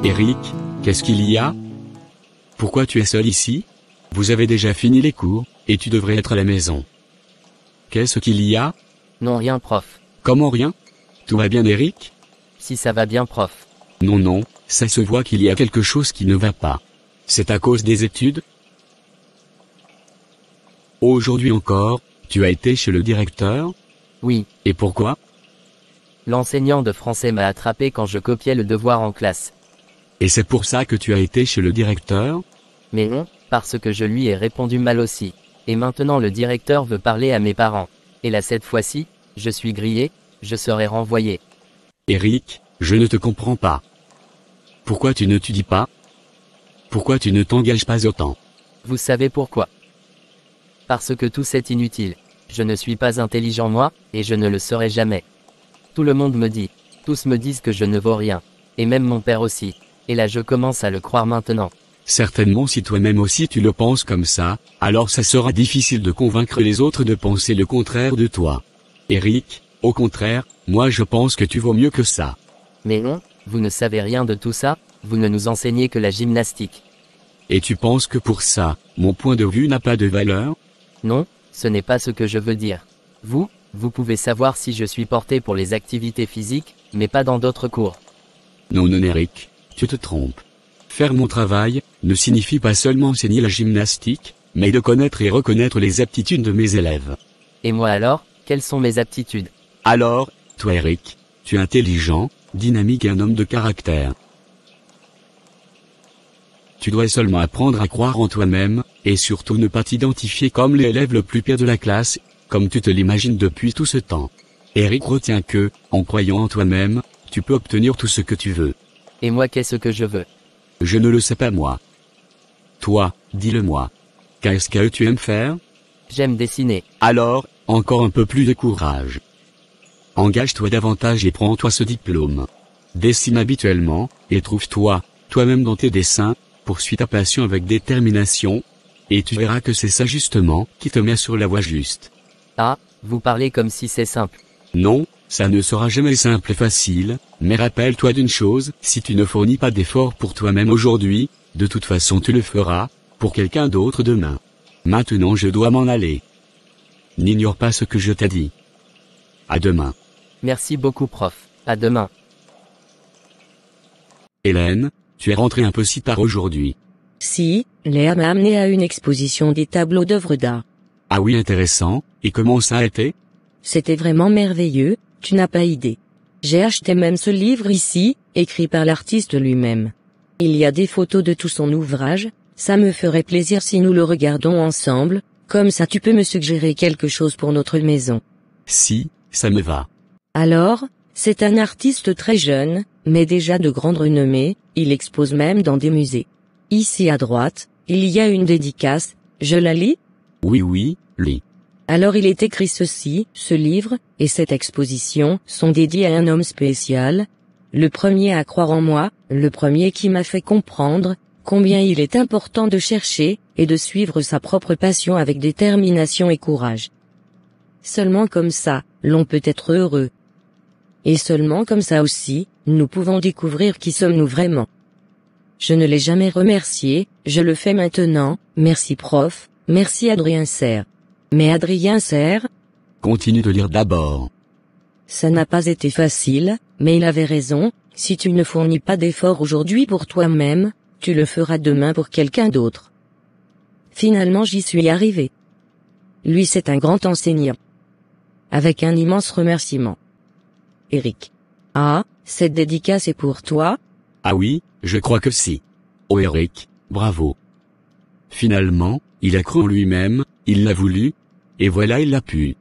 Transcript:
Eric, qu'est-ce qu'il y a? Pourquoi tu es seul ici? Vous avez déjà fini les cours, et tu devrais être à la maison. Qu'est-ce qu'il y a? Non, rien, prof. Comment rien? Tout va bien, Eric? Si ça va bien, prof. Non, non, ça se voit qu'il y a quelque chose qui ne va pas. C'est à cause des études? Aujourd'hui encore, tu as été chez le directeur? Oui. Et pourquoi? L'enseignant de français m'a attrapé quand je copiais le devoir en classe. Et c'est pour ça que tu as été chez le directeur? Mais non, parce que je lui ai répondu mal aussi. Et maintenant le directeur veut parler à mes parents. Et là cette fois-ci, je suis grillé, je serai renvoyé. Eric, je ne te comprends pas. Pourquoi tu ne t'étudies pas? Pourquoi tu ne t'engages pas autant? Vous savez pourquoi? Parce que tout c'est inutile. Je ne suis pas intelligent moi, et je ne le serai jamais. Tout le monde me dit. Tous me disent que je ne vaux rien. Et même mon père aussi. Et là je commence à le croire maintenant. Certainement si toi-même aussi tu le penses comme ça, alors ça sera difficile de convaincre les autres de penser le contraire de toi. Eric, au contraire, moi je pense que tu vaux mieux que ça. Mais non, vous ne savez rien de tout ça, vous ne nous enseignez que la gymnastique. Et tu penses que pour ça, mon point de vue n'a pas de valeur? Non, ce n'est pas ce que je veux dire. Vous pouvez savoir si je suis porté pour les activités physiques, mais pas dans d'autres cours. Non, non, Eric, tu te trompes. Faire mon travail ne signifie pas seulement enseigner la gymnastique, mais de connaître et reconnaître les aptitudes de mes élèves. Et moi alors, quelles sont mes aptitudes? Alors, toi Eric, tu es intelligent, dynamique et un homme de caractère. Tu dois seulement apprendre à croire en toi-même, et surtout ne pas t'identifier comme l'élève le plus pire de la classe, comme tu te l'imagines depuis tout ce temps. Eric, retiens que, en croyant en toi-même, tu peux obtenir tout ce que tu veux. Et moi qu'est-ce que je veux? Je ne le sais pas moi. Toi, dis-le-moi. Qu'est-ce que tu aimes faire? J'aime dessiner. Alors, encore un peu plus de courage. Engage-toi davantage et prends-toi ce diplôme. Dessine habituellement, et trouve-toi, toi-même dans tes dessins, poursuis ta passion avec détermination, et tu verras que c'est ça justement qui te met sur la voie juste. Ah, vous parlez comme si c'est simple. Non, ça ne sera jamais simple et facile, mais rappelle-toi d'une chose, si tu ne fournis pas d'efforts pour toi-même aujourd'hui, de toute façon tu le feras, pour quelqu'un d'autre demain. Maintenant je dois m'en aller. N'ignore pas ce que je t'ai dit. À demain. Merci beaucoup prof, à demain. Hélène, tu es rentrée un peu si tard aujourd'hui. Si, Léa m'a amené à une exposition des tableaux d'œuvres d'art. Ah oui, intéressant, et comment ça a été? C'était vraiment merveilleux, tu n'as pas idée. J'ai acheté même ce livre ici, écrit par l'artiste lui-même. Il y a des photos de tout son ouvrage, ça me ferait plaisir si nous le regardons ensemble, comme ça tu peux me suggérer quelque chose pour notre maison. Si, ça me va. Alors, c'est un artiste très jeune, mais déjà de grande renommée, il expose même dans des musées. Ici à droite, il y a une dédicace, je la lis? Oui, lis. Alors il est écrit ceci, ce livre, et cette exposition, sont dédiés à un homme spécial, le premier à croire en moi, le premier qui m'a fait comprendre, combien il est important de chercher, et de suivre sa propre passion avec détermination et courage. Seulement comme ça, l'on peut être heureux. Et seulement comme ça aussi, nous pouvons découvrir qui sommes-nous vraiment. Je ne l'ai jamais remercié, je le fais maintenant, merci prof, merci Adrien Serre. Mais Adrien Serre? Continue de lire d'abord. Ça n'a pas été facile, mais il avait raison, si tu ne fournis pas d'efforts aujourd'hui pour toi-même, tu le feras demain pour quelqu'un d'autre. Finalement j'y suis arrivé. Lui c'est un grand enseignant. Avec un immense remerciement. Eric. Ah, cette dédicace est pour toi? Ah oui, je crois que si. Oh Eric, bravo. Finalement, il a cru en lui-même, il l'a voulu, et voilà il l'a pu.